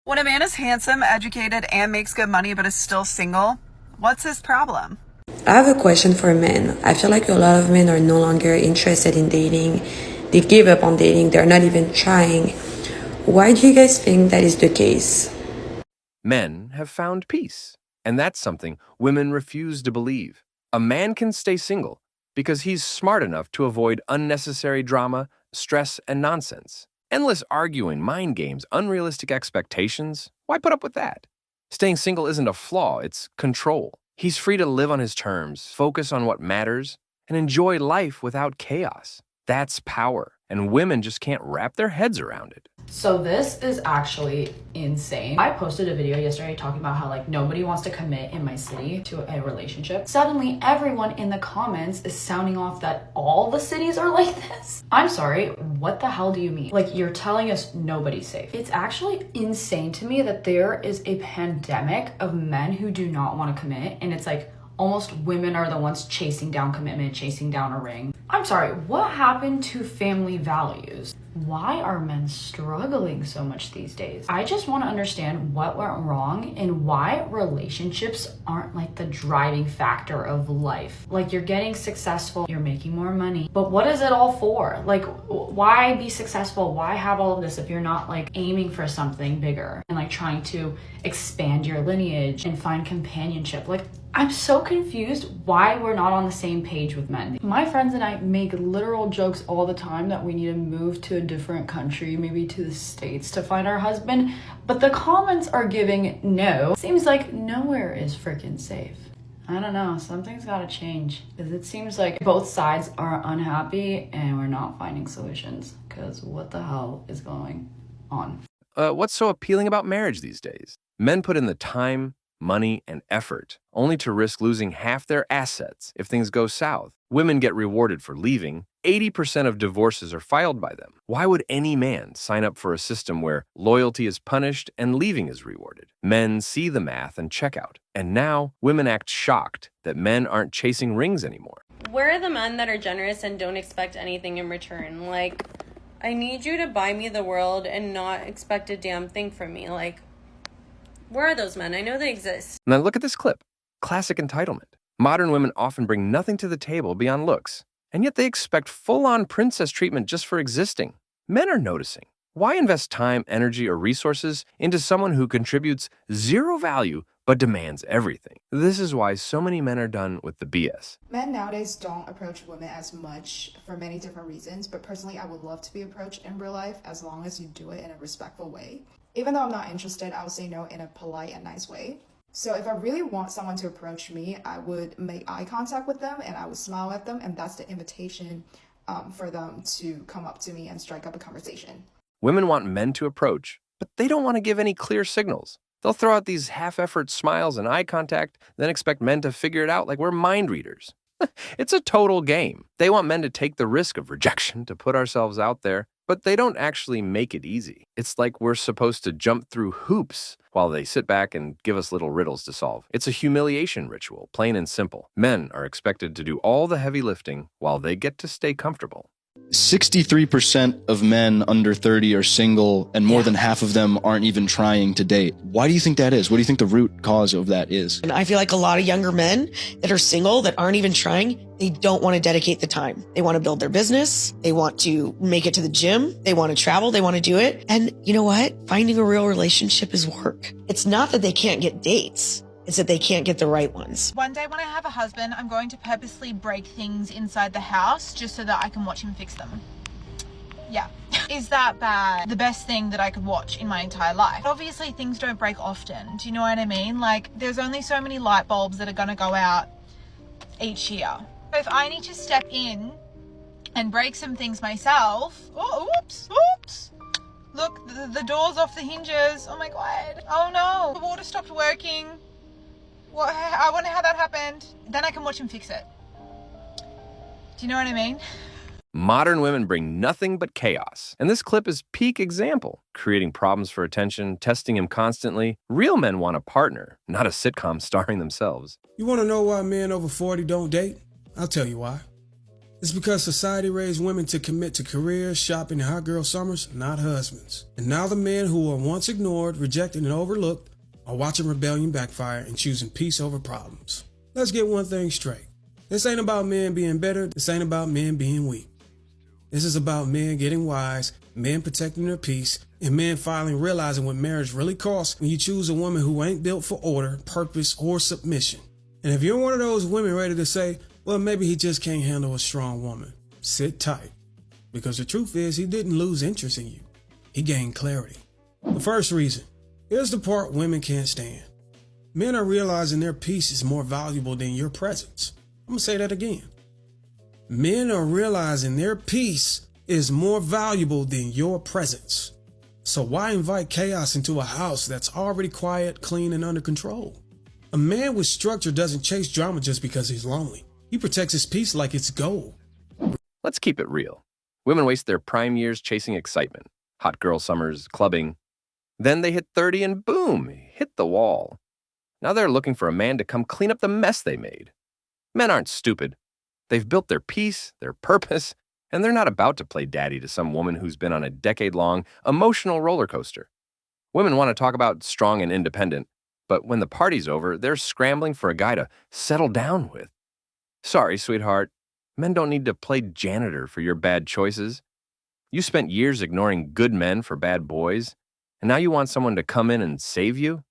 When a man is handsome, educated, and makes good money but is still single, what's his problem? I have a question for men. I feel like a lot of men are no longer interested in dating. They give up on dating. They're not even trying. Why do you guys think that is the case? Men have found peace, and that's something women refuse to believe. A man can stay single because he's smart enough to avoid unnecessary drama, stress, and nonsense. Endless arguing, mind games, unrealistic expectations. Why put up with that? Staying single isn't a flaw, it's control. He's free to live on his terms, focus on what matters, and enjoy life without chaos. That's power, and women just can't wrap their heads around it. So this is actually insane. I posted a video yesterday talking about how like nobody wants to commit in my city to a relationship. Suddenly everyone in the comments is sounding off that all the cities are like this. I'm sorry, what the hell do you mean? Like you're telling us nobody's safe. It's actually insane to me that there is a pandemic of men who do not want to commit, and it's like almost women are the ones chasing down commitment, chasing down a ring. I'm sorry, what happened to family values? Why are men struggling so much these days? I just want to understand what went wrong and why relationships aren't like the driving factor of life. Like you're getting successful, you're making more money, but what is it all for? Like why be successful? Why have all of this if you're not like aiming for something bigger and like trying to expand your lineage and find companionship? Like I'm so confused why we're not on the same page with men. My friends and I make literal jokes all the time that we need to move to a different country, maybe to the States to find our husband, but the comments are giving no. Seems like nowhere is freaking safe. I don't know, something's gotta change because it seems like both sides are unhappy and we're not finding solutions because what the hell is going on? What's so appealing about marriage these days? Men put in the time, money, and effort, only to risk losing half their assets if things go south. Women get rewarded for leaving. 80% of divorces are filed by them. Why would any man sign up for a system where loyalty is punished and leaving is rewarded? Men see the math and check out. And now, women act shocked that men aren't chasing rings anymore. Where are the men that are generous and don't expect anything in return? Like, I need you to buy me the world and not expect a damn thing from me. Like, where are those men? I know they exist. Now look at this clip. Classic entitlement. Modern women often bring nothing to the table beyond looks, and yet they expect full-on princess treatment just for existing. Men are noticing. Why invest time, energy, or resources into someone who contributes zero value but demands everything? This is why so many men are done with the BS. Men nowadays don't approach women as much for many different reasons, but personally I would love to be approached in real life as long as you do it in a respectful way. Even though I'm not interested, I will say no in a polite and nice way. So if I really want someone to approach me, I would make eye contact with them and I would smile at them, and that's the invitation for them to come up to me and strike up a conversation. Women want men to approach, but they don't want to give any clear signals. They'll throw out these half-effort smiles and eye contact, then expect men to figure it out like we're mind readers. It's a total game. They want men to take the risk of rejection, to put ourselves out there, but they don't actually make it easy. It's like we're supposed to jump through hoops while they sit back and give us little riddles to solve. It's a humiliation ritual, plain and simple. Men are expected to do all the heavy lifting while they get to stay comfortable. 63% of men under 30 are single, and more than half of them aren't even trying to date. Why do you think that is? What do you think the root cause of that is? And I feel like a lot of younger men that are single, that aren't even trying, they don't want to dedicate the time. They want to build their business. They want to make it to the gym. They want to travel. They want to do it. And you know what? Finding a real relationship is work. It's not that they can't get dates. It's that they can't get the right ones. One day when I have a husband, I'm going to purposely break things inside the house just so that I can watch him fix them. Yeah. Is that bad? The best thing that I could watch in my entire life. Obviously, things don't break often. Do you know what I mean? Like, there's only so many light bulbs that are going to go out each year. If I need to step in and break some things myself... Oh, oops. Look, the door's off the hinges. Oh my God. Oh no. The water stopped working. I wonder how that happened. Then I can watch him fix it. Do you know what I mean? Modern women bring nothing but chaos. And this clip is peak example. Creating problems for attention, testing him constantly. Real men want a partner, not a sitcom starring themselves. You want to know why men over 40 don't date? I'll tell you why. It's because society raised women to commit to careers, shopping, and hot girl summers, not husbands. And now the men who were once ignored, rejected, and overlooked are watching rebellion backfire and choosing peace over problems. Let's get one thing straight. This ain't about men being better. This ain't about men being weak. This is about men getting wise, men protecting their peace, and men finally realizing what marriage really costs when you choose a woman who ain't built for order, purpose, or submission. And if you're one of those women ready to say, well, maybe he just can't handle a strong woman, sit tight. Because the truth is, he didn't lose interest in you. He gained clarity. The first reason, here's the part women can't stand. Men are realizing their peace is more valuable than your presence. I'm going to say that again. Men are realizing their peace is more valuable than your presence. So why invite chaos into a house that's already quiet, clean, and under control? A man with structure doesn't chase drama just because he's lonely. He protects his peace like it's gold. Let's keep it real. Women waste their prime years chasing excitement, hot girl summers, clubbing. Then they hit 30 and boom, hit the wall. Now they're looking for a man to come clean up the mess they made. Men aren't stupid. They've built their peace, their purpose, and they're not about to play daddy to some woman who's been on a decade-long emotional roller coaster. Women want to talk about strong and independent, but when the party's over, they're scrambling for a guy to settle down with. Sorry, sweetheart. Men don't need to play janitor for your bad choices. You spent years ignoring good men for bad boys, and now you want someone to come in and save you?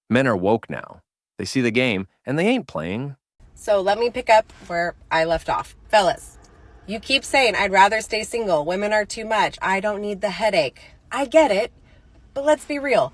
Men are woke now. They see the game, and they ain't playing. So let me pick up where I left off. Fellas, you keep saying I'd rather stay single. Women are too much. I don't need the headache. I get it, but let's be real.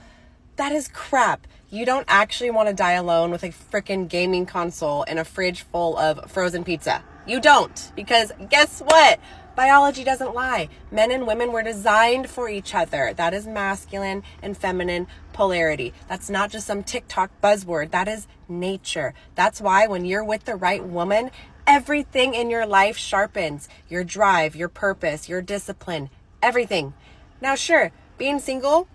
That is crap. You don't actually want to die alone with a frickin' gaming console and a fridge full of frozen pizza. You don't, because guess what? Biology doesn't lie. Men and women were designed for each other. That is masculine and feminine polarity. That's not just some TikTok buzzword. That is nature. That's why when you're with the right woman, everything in your life sharpens. Your drive, your purpose, your discipline, everything. Now, sure, being single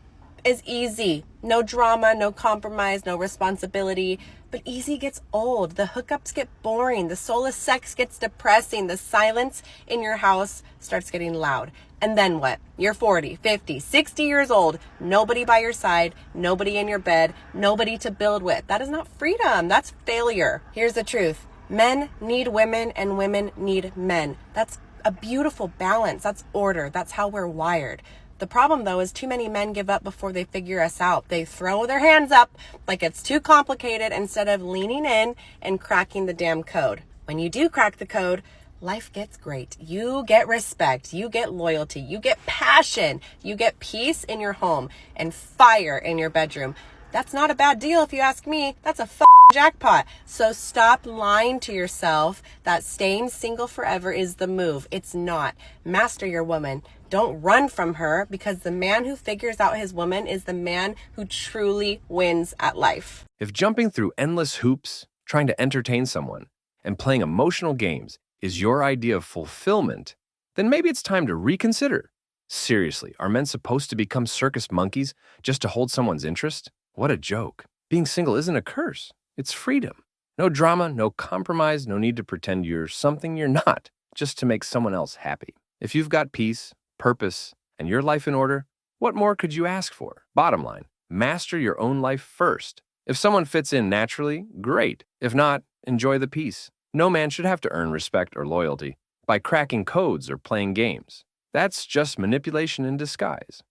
is easy. No drama, no compromise, no responsibility. But easy gets old. The hookups get boring. The soulless sex gets depressing. The silence in your house starts getting loud. And then what? You're 40, 50, 60 years old. Nobody by your side. Nobody in your bed. Nobody to build with. That is not freedom. That's failure. Here's the truth. Men need women and women need men. That's a beautiful balance. That's order. That's how we're wired. The problem, though, is too many men give up before they figure us out. They throw their hands up like it's too complicated instead of leaning in and cracking the damn code. When you do crack the code, life gets great. You get respect. You get loyalty. You get passion. You get peace in your home and fire in your bedroom. That's not a bad deal if you ask me. That's a jackpot. So stop lying to yourself that staying single forever is the move. It's not. Master your woman. Don't run from her, because the man who figures out his woman is the man who truly wins at life. If jumping through endless hoops, trying to entertain someone, and playing emotional games is your idea of fulfillment, then maybe it's time to reconsider. Seriously, are men supposed to become circus monkeys just to hold someone's interest? What a joke. Being single isn't a curse. It's freedom. No drama, no compromise, no need to pretend you're something you're not, just to make someone else happy. If you've got peace, purpose, and your life in order, what more could you ask for? Bottom line, master your own life first. If someone fits in naturally, great. If not, enjoy the peace. No man should have to earn respect or loyalty by cracking codes or playing games. That's just manipulation in disguise.